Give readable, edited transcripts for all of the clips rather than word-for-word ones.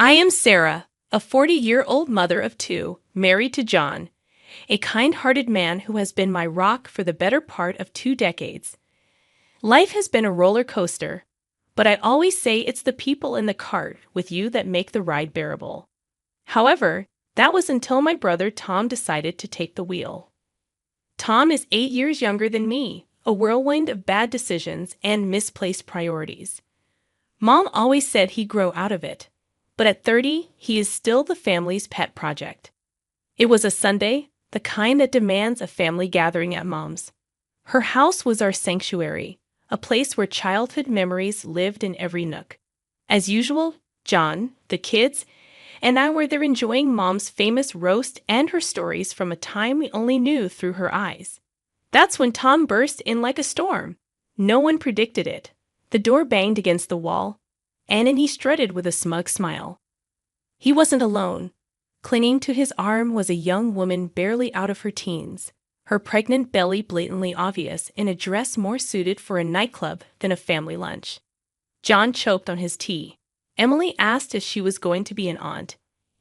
I am Sarah, a 40-year-old mother of two, married to John, a kind-hearted man who has been my rock for the better part of 2 decades. Life has been a roller coaster, but I always say it's the people in the cart with you that make the ride bearable. However, that was until my brother Tom decided to take the wheel. Tom is 8 years younger than me, a whirlwind of bad decisions and misplaced priorities. Mom always said he'd grow out of it, but at 30, he is still the family's pet project. It was a Sunday, the kind that demands a family gathering at Mom's. Her house was our sanctuary, a place where childhood memories lived in every nook. As usual, John, the kids, and I were there enjoying Mom's famous roast and her stories from a time we only knew through her eyes. That's when Tom burst in like a storm. No one predicted it. The door banged against the wall, and in he strutted with a smug smile. He wasn't alone. Clinging to his arm was a young woman barely out of her teens, her pregnant belly blatantly obvious in a dress more suited for a nightclub than a family lunch. John choked on his tea. Emily asked if she was going to be an aunt,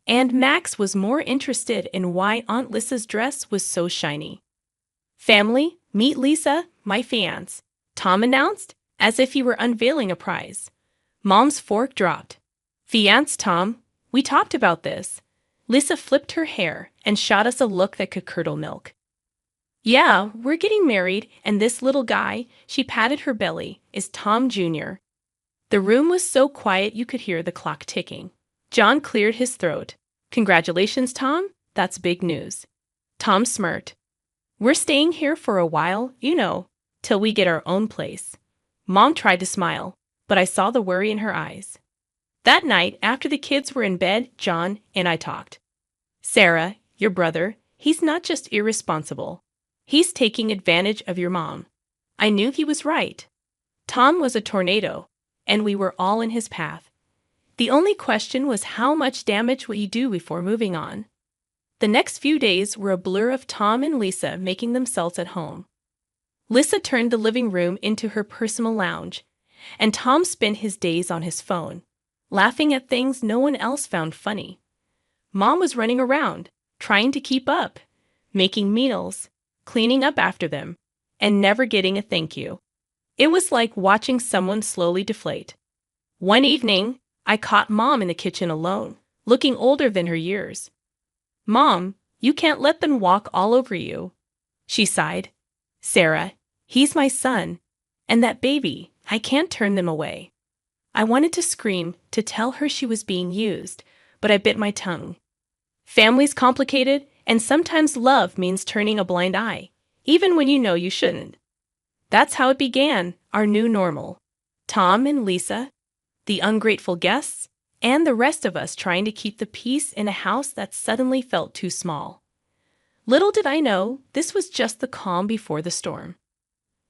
and Max was more interested in why Aunt Lissa's dress was so shiny. "Family, meet Lisa, my fiancé," Tom announced, as if he were unveiling a prize. Mom's fork dropped. "Fiancé, Tom, we talked about this." Lisa flipped her hair and shot us a look that could curdle milk. "Yeah, we're getting married, and this little guy," she patted her belly, "is Tom Jr." The room was so quiet you could hear the clock ticking. John cleared his throat. "Congratulations, Tom. That's big news." Tom smirked. "We're staying here for a while, till we get our own place." Mom tried to smile, but I saw the worry in her eyes. That night, after the kids were in bed, John and I talked. "Sarah, your brother, he's not just irresponsible. He's taking advantage of your mom." I knew he was right. Tom was a tornado, and we were all in his path. The only question was how much damage would he do before moving on. The next few days were a blur of Tom and Lisa making themselves at home. Lisa turned the living room into her personal lounge, and Tom spent his days on his phone, laughing at things no one else found funny. Mom was running around, trying to keep up, making meals, cleaning up after them, and never getting a thank you. It was like watching someone slowly deflate. One evening, I caught Mom in the kitchen alone, looking older than her years. "Mom, you can't let them walk all over you," she sighed. "Sarah, he's my son, and that baby, I can't turn them away." I wanted to scream, to tell her she was being used, but I bit my tongue. Family's complicated, and sometimes love means turning a blind eye, even when you know you shouldn't. That's how it began, our new normal. Tom and Lisa, the ungrateful guests, and the rest of us trying to keep the peace in a house that suddenly felt too small. Little did I know, this was just the calm before the storm.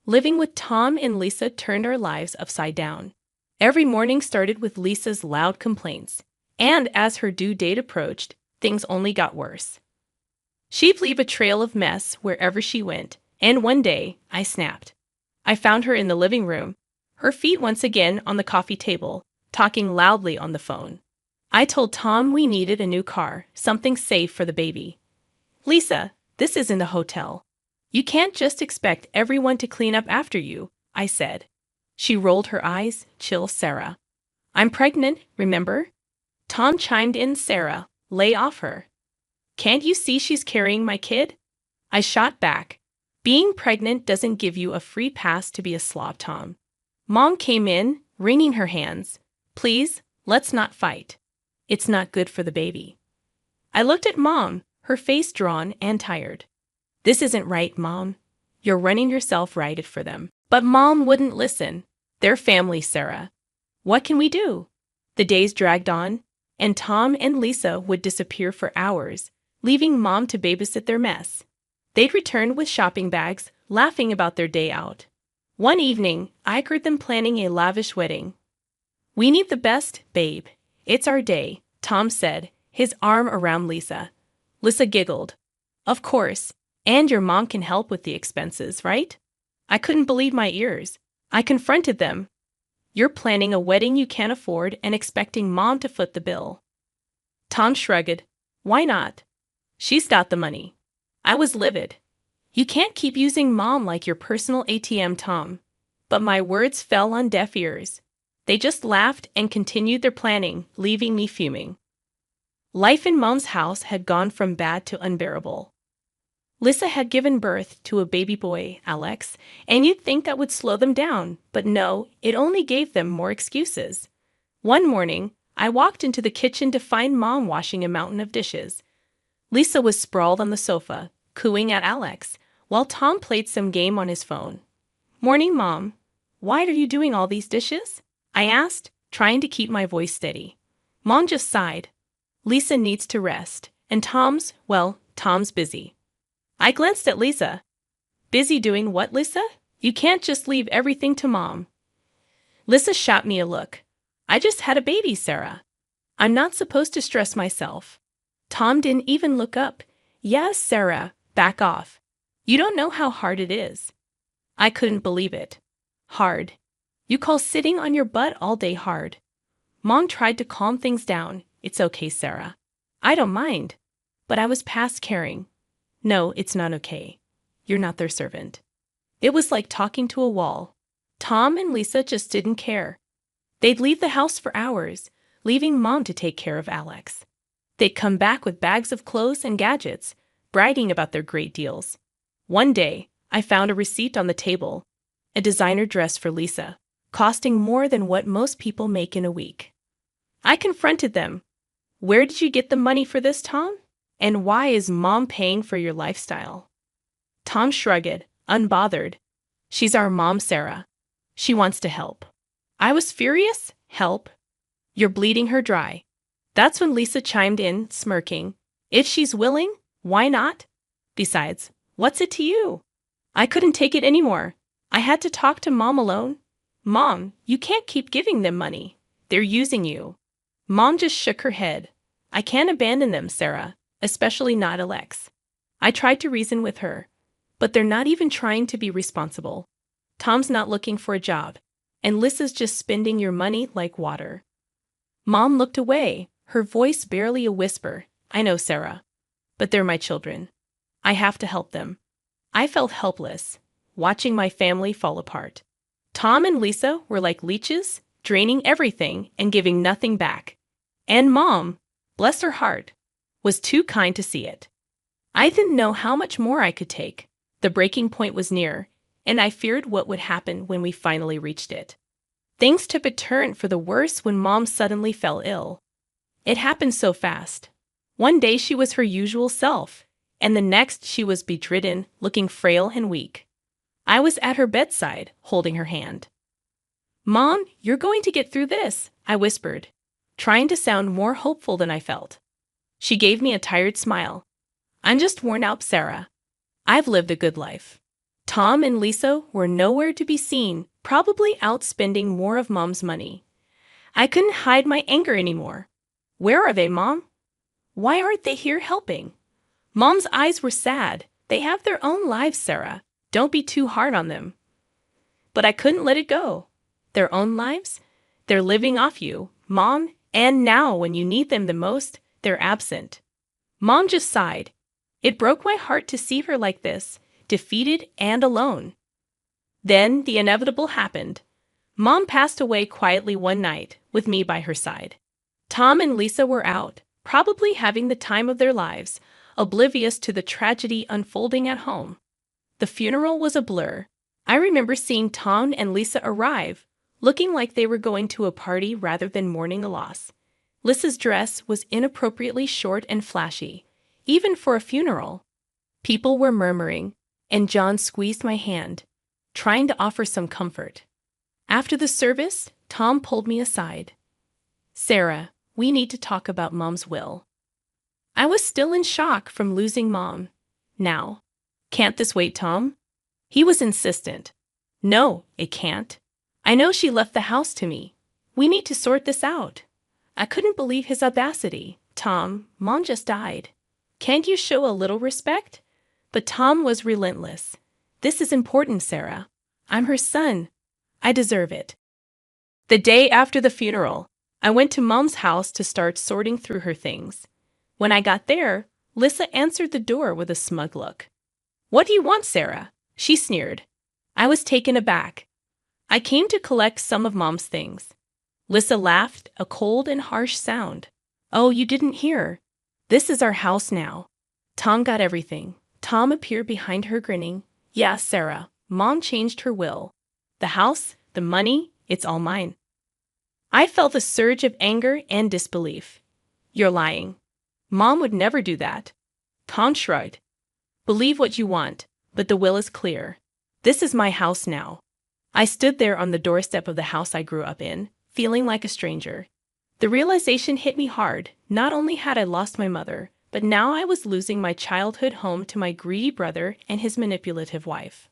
Living with Tom and Lisa turned our lives upside down. Every morning started with Lisa's loud complaints, and as her due date approached, things only got worse. She'd leave a trail of mess wherever she went, and one day, I snapped. I found her in the living room, her feet once again on the coffee table, talking loudly on the phone. I told Tom we needed a new car, something safe for the baby. "Lisa, this isn't a hotel. You can't just expect everyone to clean up after you," I said. She rolled her eyes, chill Sarah. "I'm pregnant, remember?" Tom chimed in, "Sarah, lay off her. Can't you see she's carrying my kid?" I shot back. "Being pregnant doesn't give you a free pass to be a slob, Tom." Mom came in, wringing her hands. "Please, let's not fight. It's not good for the baby." I looked at Mom, her face drawn and tired. "This isn't right, Mom. You're running yourself righted for them." But Mom wouldn't listen. They're family, Sarah. What can we do? The days dragged on, and Tom and Lisa would disappear for hours, leaving Mom to babysit their mess. They'd return with shopping bags, laughing about their day out. One evening, I heard them planning a lavish wedding. "We need the best, babe. It's our day," Tom said, his arm around Lisa. Lisa giggled. "Of course, and your mom can help with the expenses, right?" I couldn't believe my ears. I confronted them. "You're planning a wedding you can't afford and expecting Mom to foot the bill." Tom shrugged. Why not? She's got the money. I was livid. You can't keep using Mom like your personal ATM, Tom. But my words fell on deaf ears. They just laughed and continued their planning, leaving me fuming. Life in Mom's house had gone from bad to unbearable. Lisa had given birth to a baby boy, Alex, and you'd think that would slow them down, but no, it only gave them more excuses. One morning, I walked into the kitchen to find Mom washing a mountain of dishes. Lisa was sprawled on the sofa, cooing at Alex, while Tom played some game on his phone. Morning, Mom. Why are you doing all these dishes? I asked, trying to keep my voice steady. Mom just sighed. Lisa needs to rest, and Tom's busy. I glanced at Lisa. Busy doing what, Lisa? You can't just leave everything to Mom. Lisa shot me a look. I just had a baby, Sarah. I'm not supposed to stress myself. Tom didn't even look up. Yes, Sarah, back off. You don't know how hard it is. I couldn't believe it. Hard. You call sitting on your butt all day hard. Mom tried to calm things down. It's okay, Sarah. I don't mind. But I was past caring. No, it's not okay. You're not their servant. It was like talking to a wall. Tom and Lisa just didn't care. They'd leave the house for hours, leaving Mom to take care of Alex. They'd come back with bags of clothes and gadgets, bragging about their great deals. One day, I found a receipt on the table, a designer dress for Lisa, costing more than what most people make in a week. I confronted them. Where did you get the money for this, Tom? And why is Mom paying for your lifestyle? Tom shrugged, unbothered. She's our mom, Sarah. She wants to help. I was furious. Help? You're bleeding her dry. That's when Lisa chimed in, smirking. If she's willing, why not? Besides, what's it to you? I couldn't take it anymore. I had to talk to Mom alone. Mom, you can't keep giving them money. They're using you. Mom just shook her head. I can't abandon them, Sarah. Especially not Alex. I tried to reason with her, but they're not even trying to be responsible. Tom's not looking for a job, and Lisa's just spending your money like water. Mom looked away, her voice barely a whisper. I know, Sarah, but they're my children. I have to help them. I felt helpless, watching my family fall apart. Tom and Lisa were like leeches, draining everything and giving nothing back. And Mom, bless her heart, was too kind to see it. I didn't know how much more I could take. The breaking point was near, and I feared what would happen when we finally reached it. Things took a turn for the worse when Mom suddenly fell ill. It happened so fast. One day she was her usual self, and the next she was bedridden, looking frail and weak. I was at her bedside, holding her hand. Mom, you're going to get through this, I whispered, trying to sound more hopeful than I felt. She gave me a tired smile. I'm just worn out, Sarah. I've lived a good life. Tom and Lisa were nowhere to be seen, probably out spending more of Mom's money. I couldn't hide my anger anymore. Where are they, Mom? Why aren't they here helping? Mom's eyes were sad. They have their own lives, Sarah. Don't be too hard on them. But I couldn't let it go. Their own lives? They're living off you, Mom, and now when you need them the most, they're absent. Mom just sighed. It broke my heart to see her like this, defeated and alone. Then the inevitable happened. Mom passed away quietly one night, with me by her side. Tom and Lisa were out, probably having the time of their lives, oblivious to the tragedy unfolding at home. The funeral was a blur. I remember seeing Tom and Lisa arrive, looking like they were going to a party rather than mourning a loss. Lisa's dress was inappropriately short and flashy, even for a funeral. People were murmuring, and John squeezed my hand, trying to offer some comfort. After the service, Tom pulled me aside. Sarah, we need to talk about Mom's will. I was still in shock from losing Mom. Now, can't this wait, Tom? He was insistent. No, it can't. I know she left the house to me. We need to sort this out. I couldn't believe his audacity. Tom, Mom just died. Can't you show a little respect? But Tom was relentless. This is important, Sarah. I'm her son. I deserve it. The day after the funeral, I went to Mom's house to start sorting through her things. When I got there, Lisa answered the door with a smug look. "What do you want, Sarah?" she sneered. I was taken aback. "I came to collect some of Mom's things." Lisa laughed, a cold and harsh sound. "Oh, you didn't hear. This is our house now. Tom got everything." Tom appeared behind her grinning. "Yeah, Sarah, Mom changed her will. The house, the money, it's all mine." I felt a surge of anger and disbelief. "You're lying. Mom would never do that." Tom shrugged. "Believe what you want, but the will is clear. This is my house now." I stood there on the doorstep of the house I grew up in, feeling like a stranger. The realization hit me hard. Not only had I lost my mother, but now I was losing my childhood home to my greedy brother and his manipulative wife.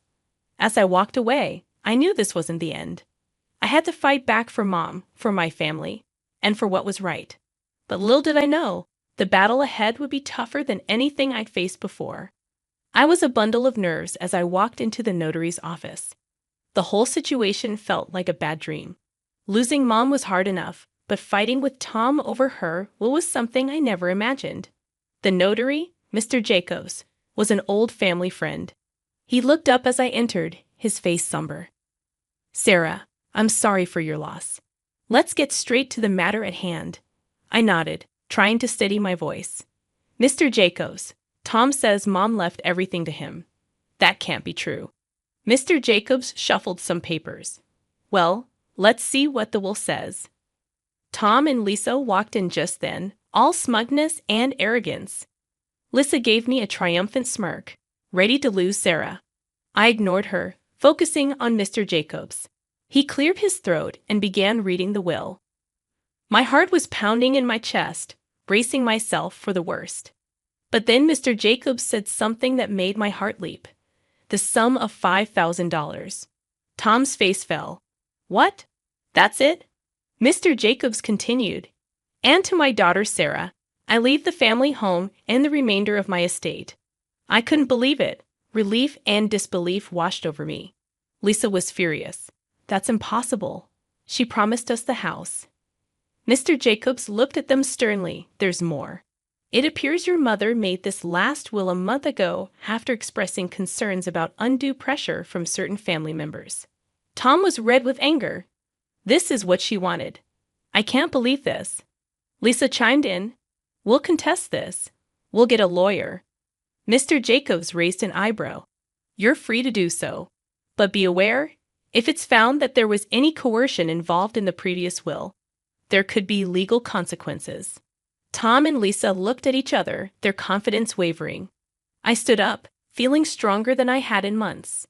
As I walked away, I knew this wasn't the end. I had to fight back for Mom, for my family, and for what was right. But little did I know, the battle ahead would be tougher than anything I'd faced before. I was a bundle of nerves as I walked into the notary's office. The whole situation felt like a bad dream. Losing Mom was hard enough, but fighting with Tom over her was something I never imagined. The notary, Mr. Jacobs, was an old family friend. He looked up as I entered, his face somber. "Sarah, I'm sorry for your loss. Let's get straight to the matter at hand." I nodded, trying to steady my voice. "Mr. Jacobs, Tom says Mom left everything to him." "That can't be true." Mr. Jacobs shuffled some papers. "Well, let's see what the will says." Tom and Lisa walked in just then, all smugness and arrogance. Lisa gave me a triumphant smirk, ready to lose Sarah. I ignored her, focusing on Mr. Jacobs. He cleared his throat and began reading the will. My heart was pounding in my chest, bracing myself for the worst. But then Mr. Jacobs said something that made my heart leap. The sum of $5,000. Tom's face fell. "What? That's it?" Mr. Jacobs continued. "And to my daughter Sarah, I leave the family home and the remainder of my estate." I couldn't believe it. Relief and disbelief washed over me. Lisa was furious. "That's impossible. She promised us the house." Mr. Jacobs looked at them sternly. "There's more. It appears your mother made this last will a month ago after expressing concerns about undue pressure from certain family members." Tom was red with anger. "This is what she wanted. I can't believe this." Lisa chimed in. "We'll contest this. We'll get a lawyer." Mr. Jacobs raised an eyebrow. "You're free to do so. But be aware, if it's found that there was any coercion involved in the previous will, there could be legal consequences." Tom and Lisa looked at each other, their confidence wavering. I stood up, feeling stronger than I had in months.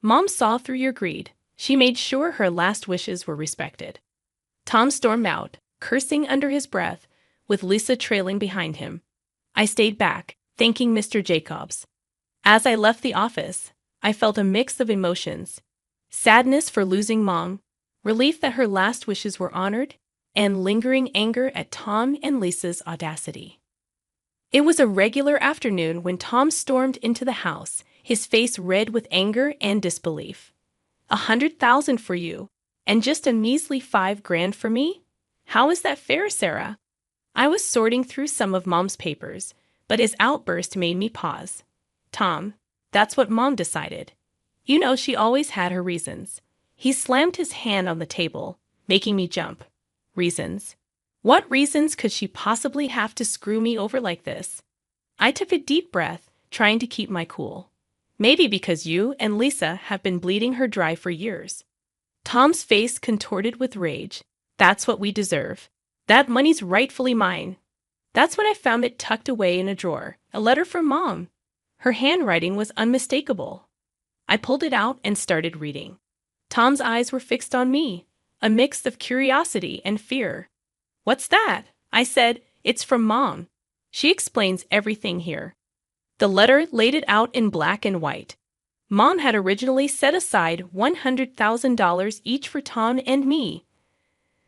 "Mom saw through your greed. She made sure her last wishes were respected." Tom stormed out, cursing under his breath, with Lisa trailing behind him. I stayed back, thanking Mr. Jacobs. As I left the office, I felt a mix of emotions. Sadness for losing Mom, relief that her last wishes were honored, and lingering anger at Tom and Lisa's audacity. It was a regular afternoon when Tom stormed into the house, his face red with anger and disbelief. $100,000 for you, and just a measly $5,000 for me? How is that fair, Sarah?" I was sorting through some of Mom's papers, but his outburst made me pause. "Tom, that's what Mom decided. You know she always had her reasons." He slammed his hand on the table, making me jump. "Reasons? What reasons could she possibly have to screw me over like this?" I took a deep breath, trying to keep my cool. "Maybe because you and Lisa have been bleeding her dry for years." Tom's face contorted with rage. "That's what we deserve. That money's rightfully mine." That's when I found it tucked away in a drawer, a letter from Mom. Her handwriting was unmistakable. I pulled it out and started reading. Tom's eyes were fixed on me, a mix of curiosity and fear. "What's that?" I said. "It's from Mom. She explains everything here." The letter laid it out in black and white. Mom had originally set aside $100,000 each for Tom and me.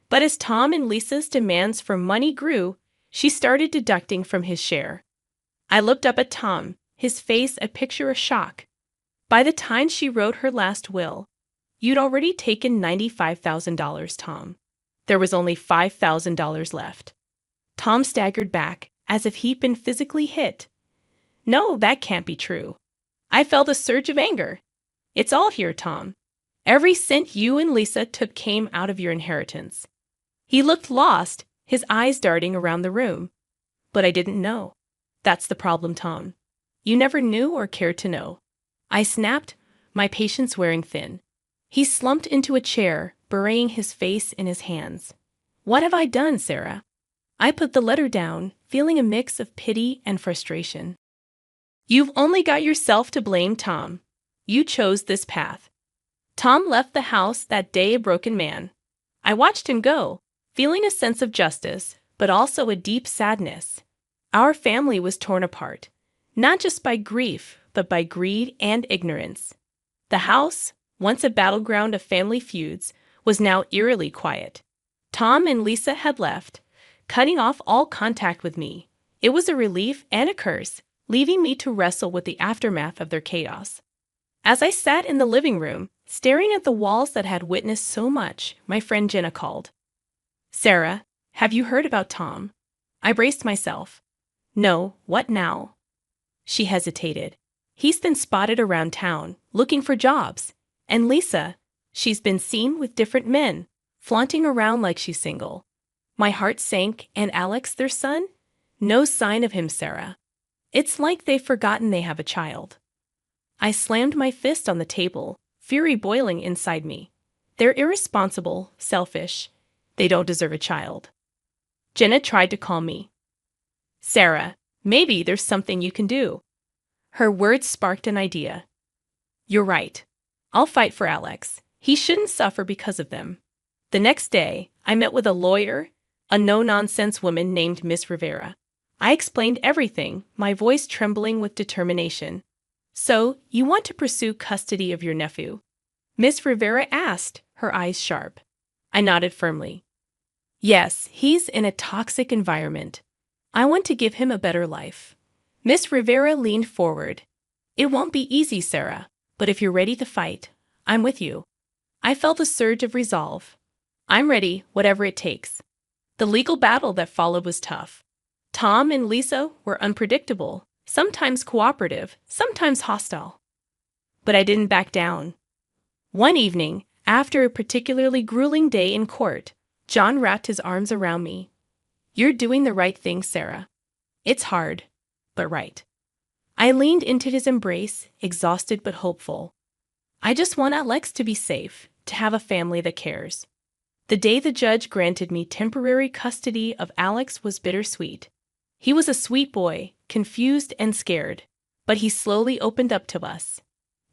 But as Tom and Lisa's demands for money grew, she started deducting from his share. I looked up at Tom, his face a picture of shock. "By the time she wrote her last will, you'd already taken $95,000, Tom. There was only $5,000 left. Tom staggered back, as if he'd been physically hit. No, that can't be true. I felt a surge of anger. It's all here, Tom. Every cent you and Lisa took came out of your inheritance. He looked lost, his eyes darting around the room. But I didn't know. That's the problem, Tom. You never knew or cared to know. I snapped, my patience wearing thin. He slumped into a chair, burying his face in his hands. What have I done, Sarah? I put the letter down, feeling a mix of pity and frustration. You've only got yourself to blame, Tom. You chose this path. Tom left the house that day a broken man. I watched him go, feeling a sense of justice, but also a deep sadness. Our family was torn apart, not just by grief, but by greed and ignorance. The house, once a battleground of family feuds, was now eerily quiet. Tom and Lisa had left, cutting off all contact with me. It was a relief and a curse, leaving me to wrestle with the aftermath of their chaos. As I sat in the living room, staring at the walls that had witnessed so much, my friend Jenna called. Sarah, have you heard about Tom? I braced myself. No, what now? She hesitated. He's been spotted around town, looking for jobs. And Lisa, she's been seen with different men, flaunting around like she's single. My heart sank, and Alex, their son? No sign of him, Sarah. It's like they've forgotten they have a child. I slammed my fist on the table, fury boiling inside me. They're irresponsible, selfish. They don't deserve a child. Jenna tried to calm me. Sarah, maybe there's something you can do. Her words sparked an idea. You're right. I'll fight for Alex. He shouldn't suffer because of them. The next day, I met with a lawyer, a no-nonsense woman named Miss Rivera. I explained everything, my voice trembling with determination. So, you want to pursue custody of your nephew? Miss Rivera asked, her eyes sharp. I nodded firmly. Yes, he's in a toxic environment. I want to give him a better life. Miss Rivera leaned forward. It won't be easy, Sarah, but if you're ready to fight, I'm with you. I felt a surge of resolve. I'm ready, whatever it takes. The legal battle that followed was tough. Tom and Lisa were unpredictable, sometimes cooperative, sometimes hostile. But I didn't back down. One evening, after a particularly grueling day in court, John wrapped his arms around me. You're doing the right thing, Sarah. It's hard, but right. I leaned into his embrace, exhausted but hopeful. I just want Alex to be safe, to have a family that cares. The day the judge granted me temporary custody of Alex was bittersweet. He was a sweet boy, confused and scared, but he slowly opened up to us.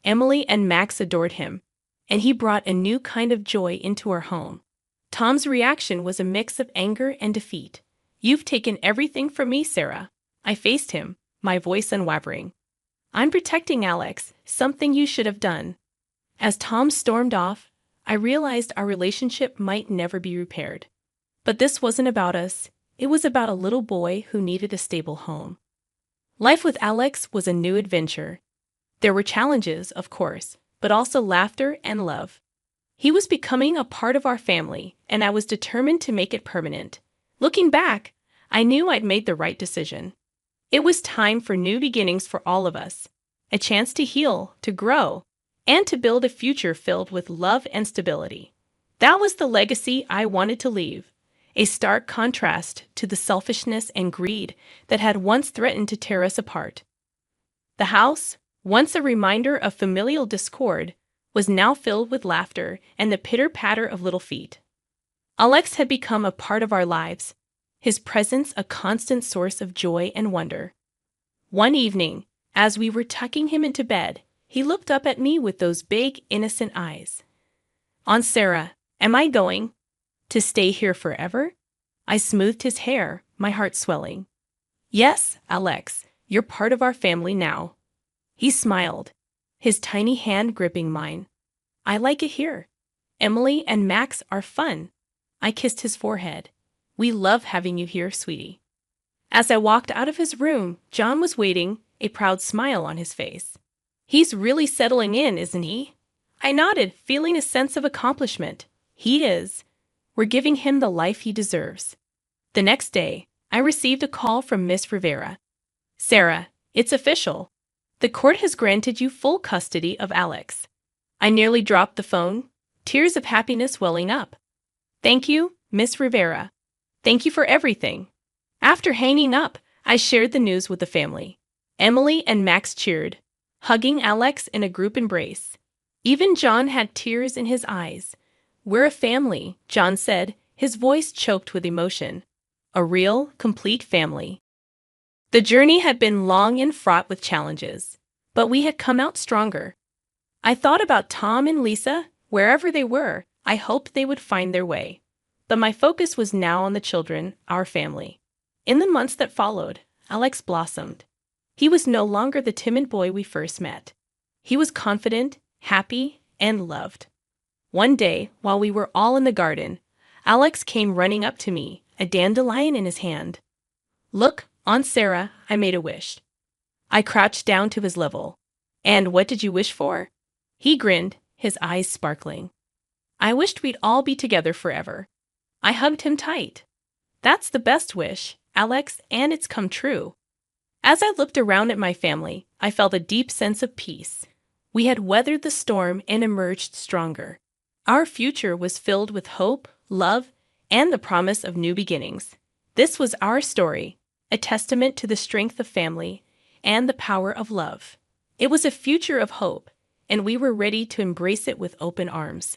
Emily and Max adored him, and he brought a new kind of joy into our home. Tom's reaction was a mix of anger and defeat. You've taken everything from me, Sarah. I faced him, my voice unwavering. I'm protecting Alex, something you should have done. As Tom stormed off, I realized our relationship might never be repaired. But this wasn't about us. It was about a little boy who needed a stable home. Life with Alex was a new adventure. There were challenges, of course, but also laughter and love. He was becoming a part of our family, and I was determined to make it permanent. Looking back, I knew I'd made the right decision. It was time for new beginnings for all of us, a chance to heal, to grow, and to build a future filled with love and stability. That was the legacy I wanted to leave, a stark contrast to the selfishness and greed that had once threatened to tear us apart. The house, once a reminder of familial discord, was now filled with laughter and the pitter-patter of little feet. Alex had become a part of our lives, his presence a constant source of joy and wonder. One evening, as we were tucking him into bed, he looked up at me with those big, innocent eyes. Aunt Sarah, am I going to stay here forever? I smoothed his hair, my heart swelling. Yes, Alex, you're part of our family now. He smiled, his tiny hand gripping mine. I like it here. Emily and Max are fun. I kissed his forehead. We love having you here, sweetie. As I walked out of his room, John was waiting, a proud smile on his face. He's really settling in, isn't he? I nodded, feeling a sense of accomplishment. He is. We're giving him the life he deserves. The next day, I received a call from Miss Rivera. Sarah, it's official. The court has granted you full custody of Alex. I nearly dropped the phone, tears of happiness welling up. Thank you, Miss Rivera. Thank you for everything. After hanging up, I shared the news with the family. Emily and Max cheered, hugging Alex in a group embrace. Even John had tears in his eyes. We're a family, John said, his voice choked with emotion. A real, complete family. The journey had been long and fraught with challenges, but we had come out stronger. I thought about Tom and Lisa, wherever they were, I hoped they would find their way. But my focus was now on the children, our family. In the months that followed, Alex blossomed. He was no longer the timid boy we first met. He was confident, happy, and loved. One day, while we were all in the garden, Alex came running up to me, a dandelion in his hand. Look, Aunt Sarah, I made a wish. I crouched down to his level. And what did you wish for? He grinned, his eyes sparkling. I wished we'd all be together forever. I hugged him tight. That's the best wish, Alex, and it's come true. As I looked around at my family, I felt a deep sense of peace. We had weathered the storm and emerged stronger. Our future was filled with hope, love, and the promise of new beginnings. This was our story, a testament to the strength of family and the power of love. It was a future of hope, and we were ready to embrace it with open arms.